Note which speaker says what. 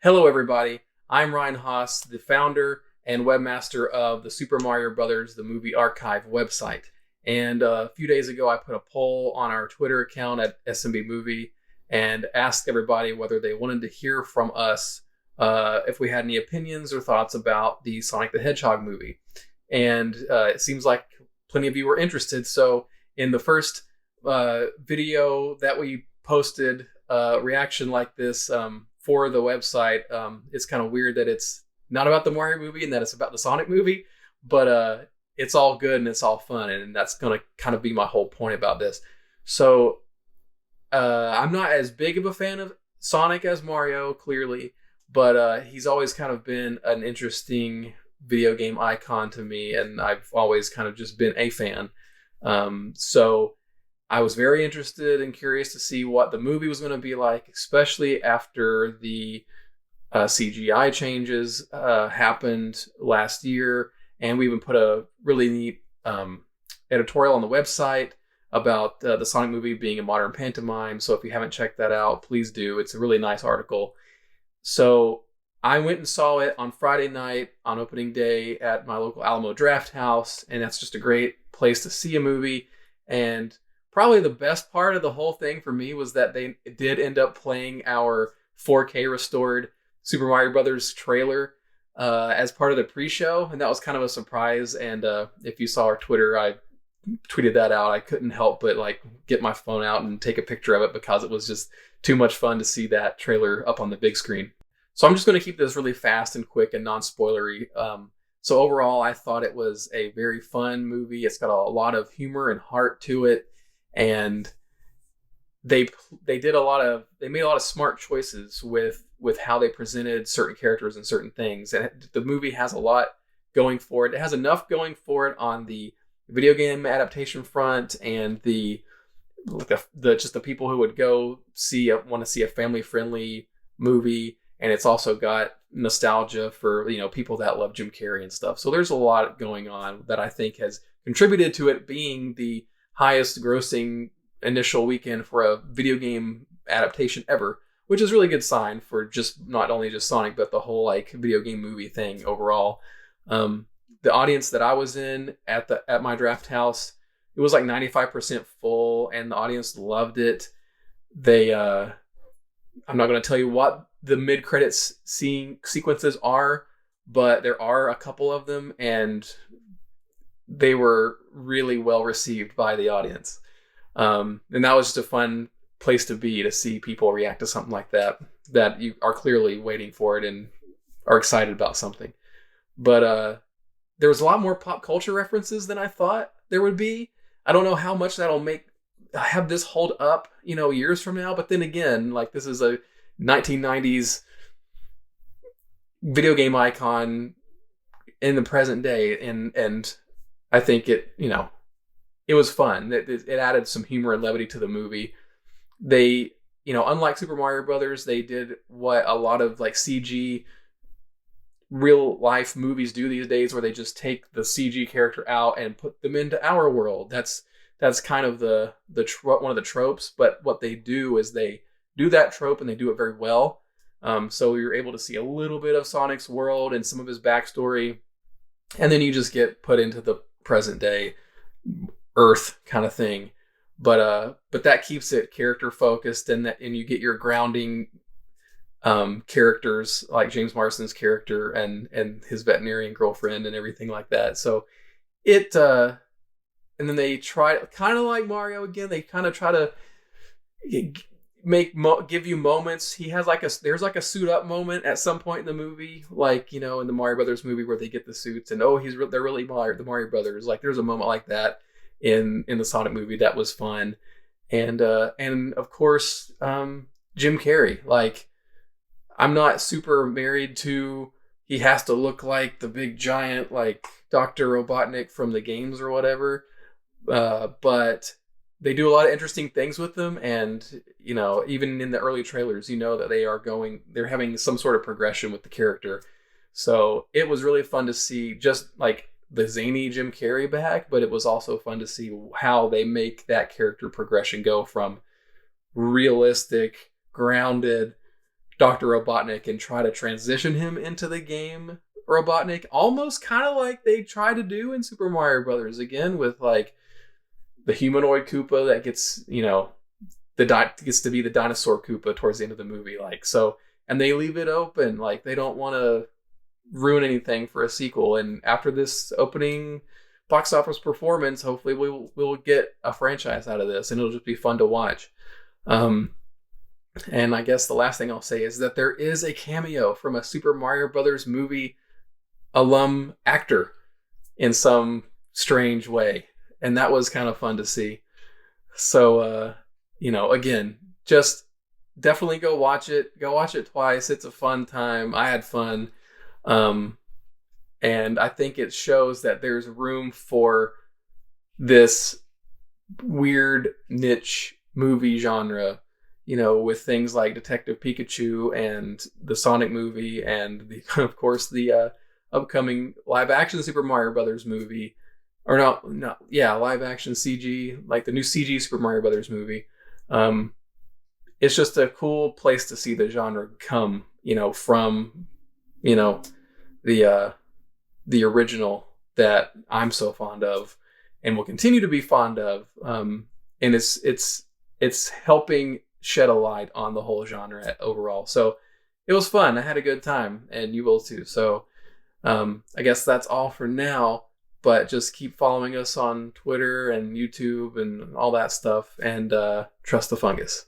Speaker 1: Hello, everybody. I'm Ryan Haas, the founder and webmaster of the Super Mario Brothers, the Movie Archive website. And a few days ago, I put a poll on our Twitter account at SMB Movie and asked everybody whether they wanted to hear from us if we had any opinions or thoughts about the Sonic the Hedgehog movie. And it seems like plenty of you were interested. So in the first video that we posted, reaction like this for the website, it's kind of weird that it's not about the Mario movie and that it's about the Sonic movie, but it's all good and it's all fun, and that's going to kind of be my whole point about this. So I'm not as big of a fan of Sonic as Mario, clearly, but he's always kind of been an interesting video game icon to me, and I've always kind of just been a fan. So I was very interested and curious to see what the movie was going to be like, especially after the CGI changes happened last year. And we even put a really neat editorial on the website about the Sonic movie being a modern pantomime. So if you haven't checked that out, please do. It's a really nice article. So I went and saw it on Friday night on opening day at my local Alamo Draft House. And that's just a great place to see a movie. And probably the best part of the whole thing for me was that they did end up playing our 4K restored Super Mario Brothers trailer as part of the pre-show, and that was kind of a surprise. And if you saw our Twitter, I tweeted that out. I couldn't help but get my phone out and take a picture of it because it was just too much fun to see that trailer up on the big screen. So I'm just going to keep this really fast and quick and non-spoilery. So overall, I thought it was a very fun movie. It's got a lot of humor and heart to it. And they made a lot of smart choices with how they presented certain characters and certain things. And the movie has a lot going for it. It has enough going for it on the video game adaptation front and the people who would go want to see a family friendly movie. And it's also got nostalgia for, people that love Jim Carrey and stuff. So there's a lot going on that I think has contributed to it being the highest grossing initial weekend for a video game adaptation ever, which is a really good sign for just not only just Sonic, but the whole video game movie thing overall. The audience that I was in at my draft house, it was 95% full, and the audience loved it. I'm not going to tell you what the mid-credits sequences are, but there are a couple of them, and they were really well received by the audience. And that was just a fun place to be, to see people react to something like that you are clearly waiting for it and are excited about something. But there was a lot more pop culture references than I thought there would be. I don't know how much that'll have this hold up, years from now. But then again, this is a 1990s video game icon in the present day. And I think it was fun. It added some humor and levity to the movie. They, unlike Super Mario Brothers, they did what a lot of CG real life movies do these days, where they just take the CG character out and put them into our world. That's kind of one of the tropes. But what they do is they do that trope and they do it very well. So you're able to see a little bit of Sonic's world and some of his backstory, and then you just get put into the present day Earth kind of thing. But that keeps it character focused, and you get your grounding characters like James Marsden's character and his veterinarian girlfriend and everything like that. So and then they try, kind of like Mario again, they kind of try to give you moments. He has there's a suit up moment at some point in the movie, in the Mario Brothers movie, where they get the suits and they're really the Mario Brothers. There's a moment like that in the Sonic movie that was fun. And of course, Jim Carrey. I'm not super married to he has to look like the big giant Dr. Robotnik from the games or whatever, but they do a lot of interesting things with them. And even in the early trailers, that they're having some sort of progression with the character. So it was really fun to see just the zany Jim Carrey back, but it was also fun to see how they make that character progression go from realistic, grounded Dr. Robotnik and try to transition him into the game Robotnik, almost kind of like they try to do in Super Mario Brothers again, with like the humanoid Koopa that gets, gets to be the dinosaur Koopa towards the end of the movie. Like, so, and they leave it open, like they don't want to ruin anything for a sequel. And after this opening box office performance, hopefully we'll get a franchise out of this, and it'll just be fun to watch. And I guess the last thing I'll say is that there is a cameo from a Super Mario Brothers movie alum actor in some strange way, and that was kind of fun to see. So again, just definitely go watch it twice. It's a fun time. I had fun. And I think it shows that there's room for this weird niche movie genre, with things like Detective Pikachu and the Sonic movie, and of course the upcoming live action Super Mario Brothers movie, or live action CG, like the new CG Super Mario Brothers movie. It's just a cool place to see the genre come, from, the original that I'm so fond of and will continue to be fond of. And it's helping shed a light on the whole genre overall. So it was fun. I had a good time, and you will too. So I guess that's all for now, but just keep following us on Twitter and YouTube and all that stuff, and trust the fungus.